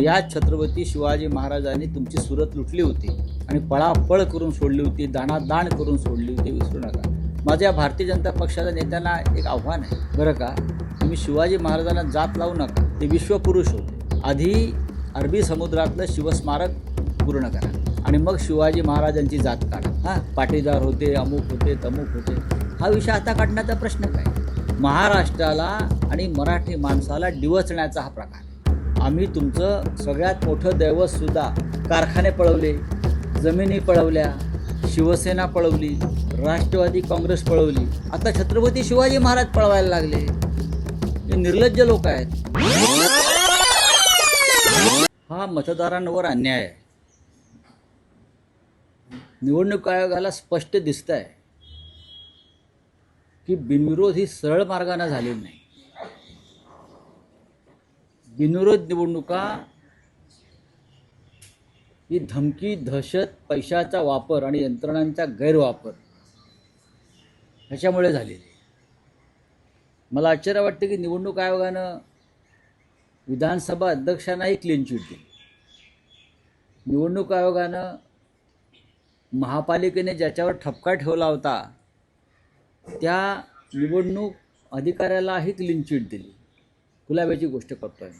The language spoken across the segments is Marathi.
आणि या छत्रपती शिवाजी महाराजांनी तुमची सुरत लुटली होती आणि पळापळ करून सोडली होती, दाणादाण करून सोडली होती, विसरू नका. माझ्या भारतीय जनता पक्षाच्या नेत्यांना एक आव्हान आहे बरं का, तुम्ही शिवाजी महाराजांना जात लावू नका. ते विश्वपुरुष होते. आधी अरबी समुद्रातलं शिवस्मारक पूर्ण करा आणि मग शिवाजी महाराजांची जात काढा. हां, पाटीदार होते, अमुक होते, तमुक होते, हा विषय आता काढण्याचा प्रश्न काय. महाराष्ट्राला आणि मराठी माणसाला डिवचण्याचा हा प्रकार. आम्ही तुमचं सगळ्यात मोठं दैवतसुद्धा कारखाने पळवले, जमिनी पळवल्या, शिवसेना पळवली, राष्ट्रवादी काँग्रेस पळवली, आता छत्रपती शिवाजी महाराज पळवायला लागले. हे निर्लज्ज लोक आहेत. हा मतदारांवर अन्याय आहे. निवडणूक आयोगाला स्पष्ट दिसत आहे की बिनविरोध ही सरळ मार्गाने झालेली नाही. बिनविरोध निवडणुका ही धमकी, दहशत, पैशाचा वापर आणि यंत्रणांचा गैरवापर ह्याच्यामुळे झालेली. मला आश्चर्य वाटते की निवडणूक आयोगानं विधानसभा अध्यक्षांनाही क्लीन चिट दिली. निवडणूक आयोगानं महापालिकेने ज्याच्यावर ठपका ठेवला होता त्या निवडणूक अधिकाऱ्यालाही क्लीन चिट दिली. गुलाबाची गोष्ट करतोय.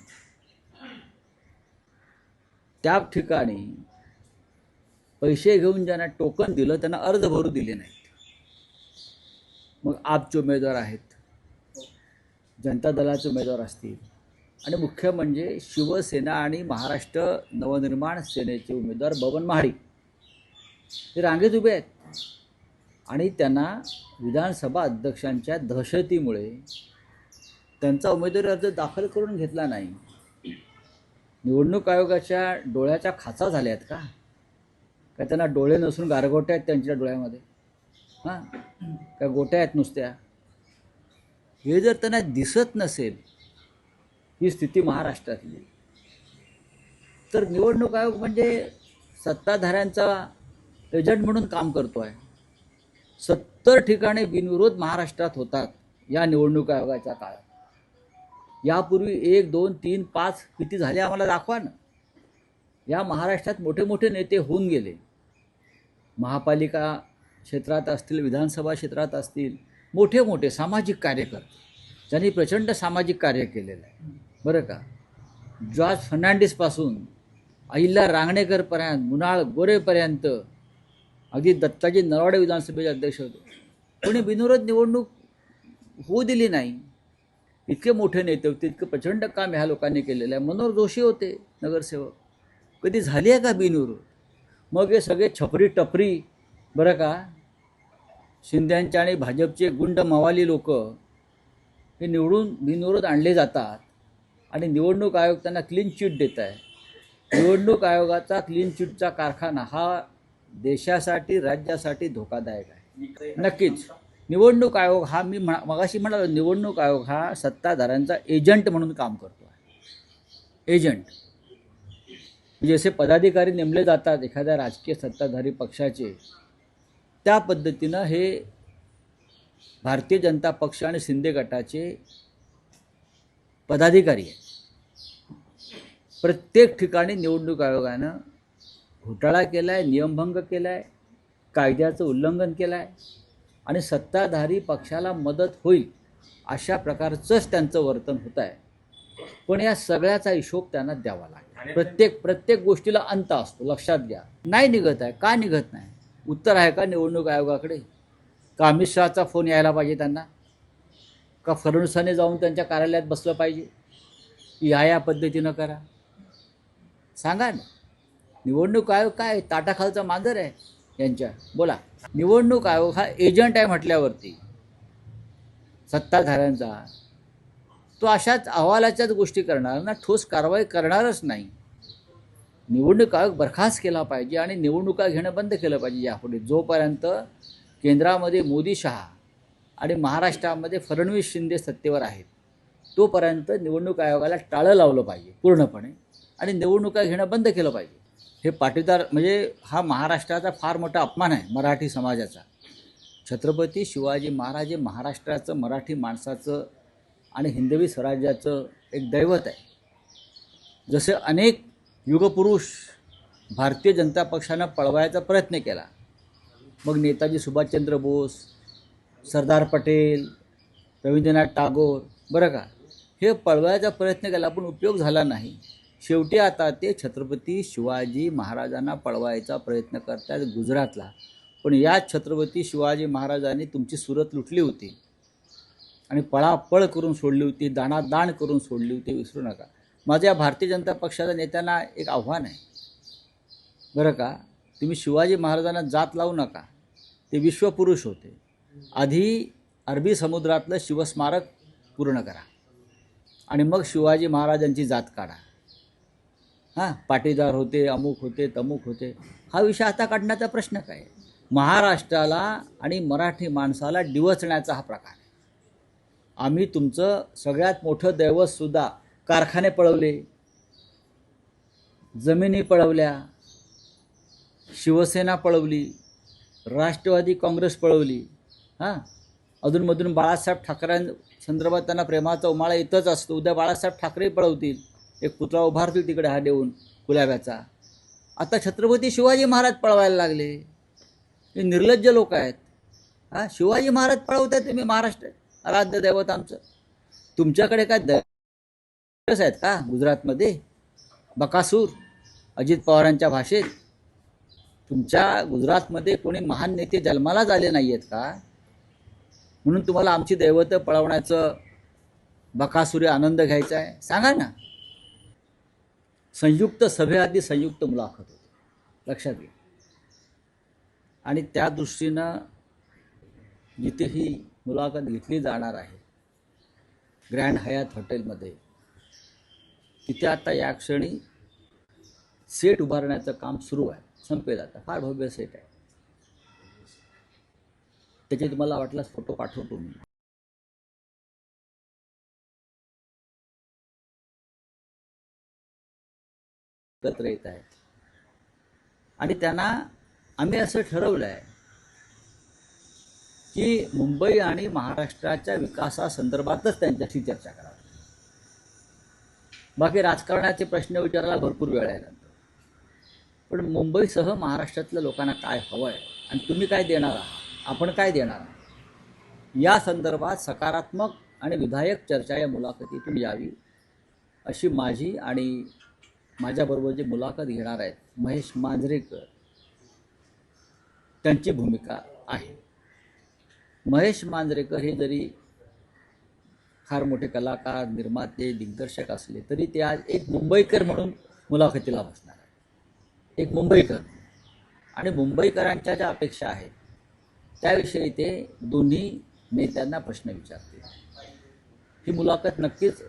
त्या ठिकाणी पैसे घेऊन ज्यांना टोकन दिलं त्यांना अर्ज भरू दिले नाहीत. मग आपचे उमेदवार आहेत, जनता दलाचे उमेदवार असतील आणि मुख्य म्हणजे शिवसेना आणि महाराष्ट्र नवनिर्माण सेनेचे उमेदवार बबन महाडिक हे रांगेत उभे आहेत आणि त्यांना विधानसभा अध्यक्षांच्या दहशतीमुळे त्यांचा उमेदवारी अर्ज दाखल करून घेतला नाही. निवडणूक आयोगाच्या डोळ्याच्या खाचा झाल्या आहेत का? काय त्यांना डोळे नसून गारगोट्या आहेत त्यांच्या डोळ्यामध्ये? हां, काय गोट्या आहेत नुसत्या? हे जर त्यांना दिसत नसेल ही स्थिती महाराष्ट्रातली, तर निवडणूक आयोग म्हणजे सत्ताधाऱ्यांचा एजंट म्हणून काम करतो आहे. 70 ठिकाणी बिनविरोध महाराष्ट्रात होतात या निवडणूक आयोगाच्या काळात. यापूर्वी 1, 2, 3, 5 किती झाले आम्हाला दाखवा ना. या महाराष्ट्रात मोठे मोठे नेते होऊन गेले. महापालिका क्षेत्रात असतील, विधानसभा क्षेत्रात असतील, मोठे मोठे सामाजिक कार्यकर्ते ज्यांनी प्रचंड सामाजिक कार्य केलेलं आहे बरं का. जॉर्ज फर्नांडिसपासून अहिल्या रांगणेकरपर्यंत, मुनाळ गोरेपर्यंत, अगदी दत्ताजी नरवाडे विधानसभेचे अध्यक्ष होते. कोणी बिनविरोध निवडणूक होऊ दिली नाही. इतके मोठे नेते होते, इतकं प्रचंड काम ह्या लोकांनी केलेलं आहे. मनोहर जोशी होते नगरसेवक, कधी झाली आहे का बिनविरोध? मग हे सगळे छपरी टपरी बरं का, शिंद्यांचे आणि भाजपचे गुंड मवाली लोक हे निवडून बिनविरोध आणले जातात आणि निवडणूक आयोग त्यांना क्लीन चिट देत आहे. निवडणूक आयोगाचा क्लीन चिटचा कारखाना हा देशासाठी, राज्यासाठी धोकादायक आहे. नक्कीच निवडणूक आयोग हा, मी मगाशी म्हणालो, निवडणूक आयोग हा सत्ताधाऱ्यांचा एजंट म्हणून काम करतो आहे. एजंट जसे पदाधिकारी नेमले जातात एखाद्या राजकीय सत्ताधारी पक्षाचे, त्या पद्धतीनं हे भारतीय जनता पक्ष आणि शिंदे गटाचे पदाधिकारी आहेत. प्रत्येक ठिकाणी निवडणूक आयोगानं घोटाळा केला आहे, नियमभंग केला आहे, कायद्याचं उल्लंघन केलं आहे आणि सत्ताधारी पक्षाला मदत होईल अशा प्रकारचंच त्यांचं वर्तन होत आहे. पण या सगळ्याचा हिशोब त्यांना द्यावा लागेल. प्रत्येक गोष्टीला अंत असतो, लक्षात घ्या. नाही निघत आहे, का निघत नाही? उत्तर आहे का निवडणूक आयोगाकडे? का अमित शहाचा फोन यायला पाहिजे त्यांना? का फडणवीसांनी जाऊन त्यांच्या कार्यालयात बसलं पाहिजे की या पद्धतीनं करा? सांगा ना. निवडणूक आयोग काय ताटाखालचा मांजर आहे यांच्या? बोला. निवडणूक आयोग हा एजंट आहे म्हटल्यावरती सत्ताधाऱ्यांचा, तो अशाच अहवालाच्याच गोष्टी करणार ना, ठोस कारवाई करणारच नाही. निवडणूक आयोग बरखास्त केला पाहिजे आणि निवडणुका घेणं बंद केलं पाहिजे यापुढे. जोपर्यंत केंद्रामध्ये मोदी शहा आणि महाराष्ट्रामध्ये फडणवीस शिंदे सत्तेवर आहेत तोपर्यंत निवडणूक आयोगाला टाळं लावलं पाहिजे पूर्णपणे आणि निवडणुका घेणं बंद केलं पाहिजे. हे पाटीदार म्हणजे हा महाराष्ट्राचा फार मोठा अपमान आहे मराठी समाजाचा. छत्रपती शिवाजी महाराज हे महाराष्ट्राचं, मराठी माणसाचं आणि हिंदवी स्वराज्याचं एक दैवत आहे. जसे अनेक युगपुरुष भारतीय जनता पक्षानं पळवायचा प्रयत्न केला. मग नेताजी सुभाषचंद्र बोस, सरदार पटेल, रवींद्रनाथ टागोर, बरं का, हे पळवायचा प्रयत्न केला पण उपयोग झाला नाही. शेवटी आता ते छत्रपती शिवाजी महाराजांना पळवायचा प्रयत्न करतात गुजरातला. पण या छत्रपती शिवाजी महाराजांनी तुमची सुरत लुटली होती आणि पळापळ करून सोडली होती, दाणादाण करून सोडली होती, विसरू नका. माझ्या या भारतीय जनता पक्षाच्या नेत्यांना एक आव्हान आहे, बरं का, तुम्ही शिवाजी महाराजांना जात लावू नका. ते विश्वपुरुष होते. आधी अरबी समुद्रातलं शिवस्मारक पूर्ण करा आणि मग शिवाजी महाराजांची जात काढा. हां, पाटीदार होते, अमुक होते, तमुक होते, हा विषय आता काढण्याचा प्रश्न काय? महाराष्ट्राला आणि मराठी माणसाला डिवचण्याचा हा प्रकार आहे. आम्ही तुमचं सगळ्यात मोठं दैवतसुद्धा कारखाने पळवले, जमिनी पळवल्या, शिवसेना पळवली, राष्ट्रवादी काँग्रेस पळवली. हां, अधूनमधून बाळासाहेब ठाकरेंसंदर्भात त्यांना प्रेमाचा उमाळा येतच असतो. उद्या बाळासाहेब ठाकरे पळवतील, एक पुतळा उभारतील तिकडे हा देऊन कुलाब्याचा. आता छत्रपती शिवाजी महाराज पळवायला लागले. हे निर्लज्ज लोक आहेत. हां, शिवाजी महाराज पळवताय तुम्ही, महाराष्ट्र आराध्य दैवत आमचं. तुमच्याकडे काय दैवत आहेत का गुजरातमध्ये? बकासूर, अजित पवारांच्या भाषेत. तुमच्या गुजरातमध्ये कोणी महान नेते जन्माला झाले नाही आहेत का? म्हणून तुम्हाला आमची दैवतं पळवण्याचं बकासुरी आनंद घ्यायचा आहे? सांगा ना. संयुक्त सभेआधी संयुक्त मुलाखत होती, लक्षात घ्या. आणि त्या दृष्टीनं जिथे ही मुलाखत घेतली जाणार आहे ग्रँड हयात हॉटेलमध्ये, तिथे आता या क्षणी सेट उभारण्याचं काम सुरू आहे. संपेल आता, फार भव्य सेट आहे. त्याचे तुम्हाला वाटल्यास फोटो पाठवतो मी. एकत्र येत आहेत आणि त्यांना आम्ही असं ठरवलं आहे की मुंबई आणि महाराष्ट्राच्या विकासासंदर्भातच त्यांच्याशी चर्चा करावी. बाकी राजकारणाचे प्रश्न विचारायला भरपूर वेळ आहे नंतर. पण मुंबईसह महाराष्ट्रातल्या लोकांना काय हवं आहे आणि तुम्ही काय देणार आहात, आपण काय देणार आहात, या संदर्भात सकारात्मक आणि विधायक चर्चा या मुलाखतीतून यावी अशी माझी आणि माझ्याबरोबर जे मुलाखत घेणार आहेत महेश मांजरेकर, त्यांची भूमिका आहे. महेश मांजरेकर हे जरी फार मोठे कलाकार, निर्माते, दिग्दर्शक असले तरी ते आज एक मुंबईकर म्हणून मुलाखतीला बसणार आहे. एक मुंबईकर आणि मुंबईकरांच्या ज्या अपेक्षा आहेत त्याविषयी ते दोन्ही नेत्यांना प्रश्न विचारतील. ही मुलाखत नक्कीच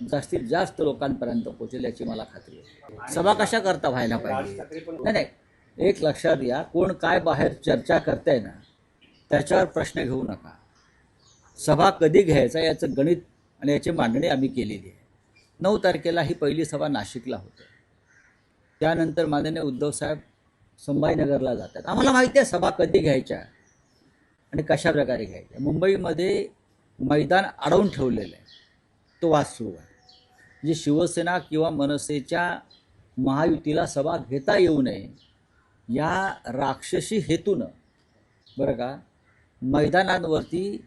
जास्तीत जास्त लोकांपर्यंत पोहोचेल याची मला खात्री आहे. सभा कशा करता व्हायला पाहिजे? नाही, एक लक्षात घ्या, कोण काय बाहेर चर्चा करताय ना त्याच्यावर प्रश्न घेऊ नका. सभा कधी घ्यायचा याचं गणित आणि याची मांडणी आम्ही केलेली आहे. 9 तारखेला ही पहिली सभा नाशिकला होते. त्यानंतर माननीय उद्धवसाहेब संभाजीनगरला जातात. आम्हाला माहिती आहे सभा कधी घ्यायच्या आणि कशा प्रकारे घ्यायच्या. मुंबईमध्ये मैदान अडवून ठेवलेलं आहे, तो वाद सुरू आहे. जी शिवसेना किंवा मनसेच्या महायुतीला सभा घेता येऊ नये या राक्षसी हेतूनं, बरं का, मैदानांवरती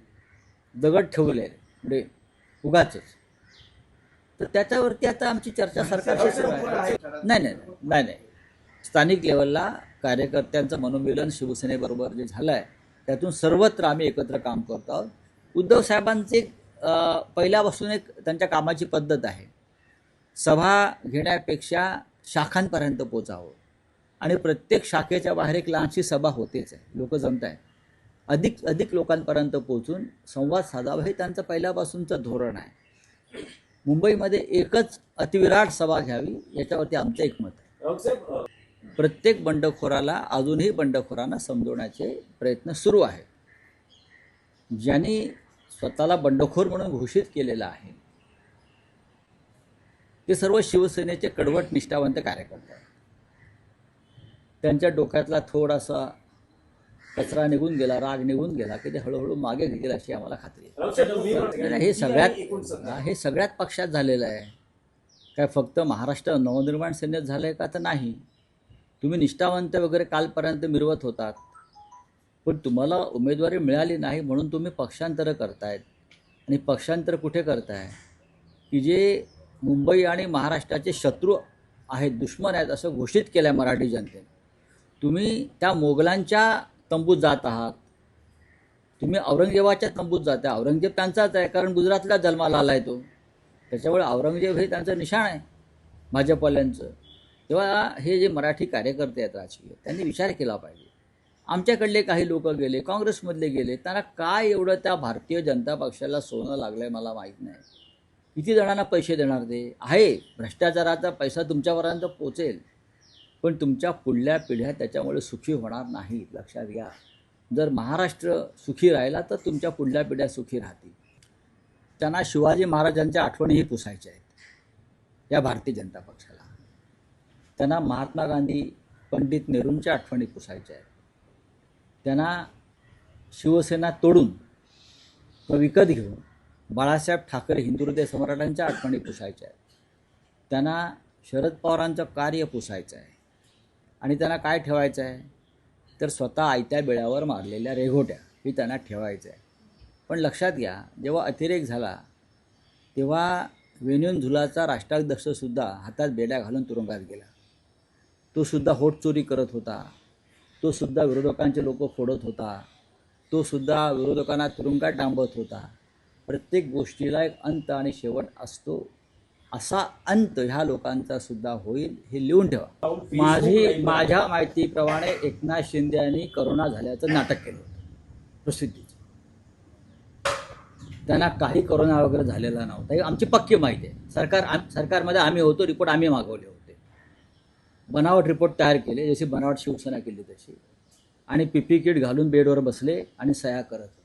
दगड ठेवले म्हणजे उगाचच. तर त्याच्यावरती आता आमची चर्चा सरकारशी सुरू आहे. नाही, स्थानिक लेवलला कार्यकर्त्यांचं मनोमिलन शिवसेनेबरोबर जे झालं आहे त्यातून सर्वत्र आम्ही एकत्र काम करतो आहोत. उद्धव साहेबांचे पहिल्यापासून एक त्यांच्या कामाची पद्धत आहे, सभा घेण्यापेक्षा शाखांपर्यंत पोचावं आणि प्रत्येक शाखेच्या बाहेर एक लहानशी सभा होतेच आहे. लोक जमत आहेत, अधिक लोकांपर्यंत पोचून संवाद साधावा हे त्यांचं पहिल्यापासूनचं धोरण आहे. मुंबईमध्ये एकच अतिविराट सभा घ्यावी याच्यावरती आमचं एकमत आहे. प्रत्येक बंडखोराला अजूनही बंडखोरांना समजवण्याचे प्रयत्न सुरू आहेत. ज्यांनी स्वतःला बंडखोर म्हणून घोषित केलेलं आहे ते सर्व शिवसेनेचे कडवट निष्ठावंत कार्यकर्ते आहेत. त्यांच्या डोक्यातला थोडासा कचरा निघून गेला, राग निघून गेला की ते हळूहळू मागे घेतील अशी आम्हाला खात्री आहे. हे सगळ्यात पक्षात झालेलं आहे. काय फक्त महाराष्ट्र नवनिर्माण सेनेत झालं आहे का? तर नाही. तुम्ही निष्ठावंत वगैरे कालपर्यंत मिरवत होतात, पण तुम्हाला उमेदवारी मिळाली नाही म्हणून तुम्ही पक्षांतर करतायत. आणि पक्षांतर कुठे करताय की जे मुंबई आणि महाराष्ट्राचे शत्रू आहेत, दुश्मन आहेत असं घोषित केलं आहे मराठी जनतेने. तुम्ही त्या मोगलांच्या तंबूत जात आहात, तुम्ही औरंगजेबाच्या तंबूत जाता. औरंगजेब त्यांचाच आहे, कारण गुजरातला जन्माला आला आहे तो, त्याच्यामुळे औरंगजेब हे त्यांचं निशाण आहे भाजपवाल्यांचं. तेव्हा हे जे मराठी कार्यकर्ते आहेत राजकीय, त्यांनी विचार केला पाहिजे. आमच्याकडले काही लोक गेले, काँग्रेसमधले गेले, त्यांना काय एवढं त्या भारतीय जनता पक्षाला सोनं लागलं आहे मला माहीत नाही. किती जणांना पैसे देणार ते आहे? भ्रष्टाचाराचा पैसा तुमच्यापर्यंत पोचेल, पण तुमच्या पुढल्या पिढ्या त्याच्यामुळे सुखी होणार नाहीत, लक्षात घ्या. जर महाराष्ट्र सुखी राहिला तर तुमच्या पुढल्या पिढ्या सुखी राहतील. त्यांना शिवाजी महाराजांच्या आठवणीही पुसायच्या आहेत या भारतीय जनता पक्षाला. त्यांना महात्मा गांधी, पंडित नेहरूंच्या आठवणी पुसायच्या आहेत. त्यांना शिवसेना तोडून विकत घेऊन बाळासाहेब ठाकरे हिंदुहृदय सम्राटांच्या आठवणी पुसायच्या आहेत. त्यांना शरद पवारांचं कार्य पुसायचं आहे. आणि त्यांना काय ठेवायचं आहे तर स्वतः आयत्या बेळावर मारलेल्या रेघोट्या ही त्यांना ठेवायचं आहे. पण लक्षात घ्या, जेव्हा अतिरेक झाला तेव्हा वेणुझुलाचा राष्ट्राध्यक्षसुद्धा हातात बेड्या घालून तुरुंगात गेला. तो सुद्धा होट चोरी करत होता, तो सुद्धा विरोधकांचे लोक फोडत होता, तो सुद्धा विरोधकांना तुरुंगात डांबत होता. प्रत्येक गोष्टीला एक अंत आणि शेवट असतो. असा अंत ह्या लोकांचा सुद्धा होईल हे लिहून ठेवा. माझ्या माहितीप्रमाणे एकनाथ शिंदे यांनी करोना झाल्याचं नाटक केलं होतं प्रसिद्धीचं. त्यांना काही करोना वगैरे झालेला नव्हता, ही आमची पक्की माहिती आहे. सरकारमध्ये आम्ही होतो, रिपोर्ट आम्ही मागवले होते, बनावट रिपोर्ट तयार केले, जशी बनावट शिवसेना केली तशी, आणि पीपी किट घालून बेडवर बसले आणि सह्या करत होते,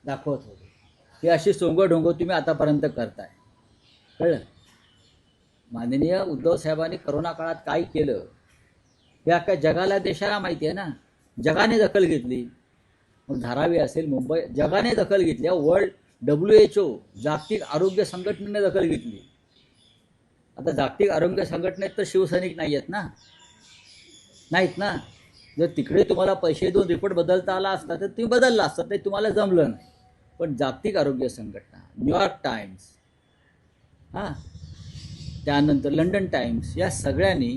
दाखवत होते. ही अशी सोंगडोंग तुम्ही आतापर्यंत करताय, कळलं? माननीय उद्धव साहेबांनी करोना काळात काय केलं हे अख्ख्या जगाला, देशाला माहिती आहे ना. जगाने दखल घेतली. मग धारावी असेल, मुंबई, जगाने दखल घेतली. वर्ल्ड WHO जागतिक आरोग्य संघटनेने दखल घेतली. आता जागतिक आरोग्य संघटनेत तर शिवसैनिक नाही आहेत ना, नाहीत ना. जर तिकडे तुम्हाला पैसे देऊन रिपोर्ट बदलता आला असता तर तुम्ही बदलला असता, ते तुम्हाला जमलं नाही. पण जागतिक आरोग्य संघटना, न्यूयॉर्क टाइम्स, त्यानंतर लंडन टाइम्स, या सगळ्यांनी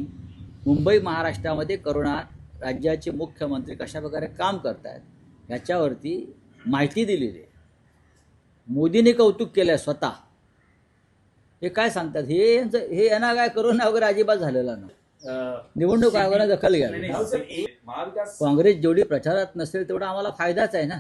मुंबई महाराष्ट्रामध्ये करोना राज्याचे मुख्यमंत्री कशा प्रकारे काम करत आहेत ह्याच्यावरती माहिती दिलेली आहे. मोदीने कौतुक केलं आहे स्वतः. हे काय सांगतात, हे यांना काय करोना वगैरे अजिबात झालेला नाही. निवडणूक आयोगाने दखल घ्यावी. काँग्रेस जेवढी प्रचारात नसेल तेवढा आम्हाला फायदाच आहे ना.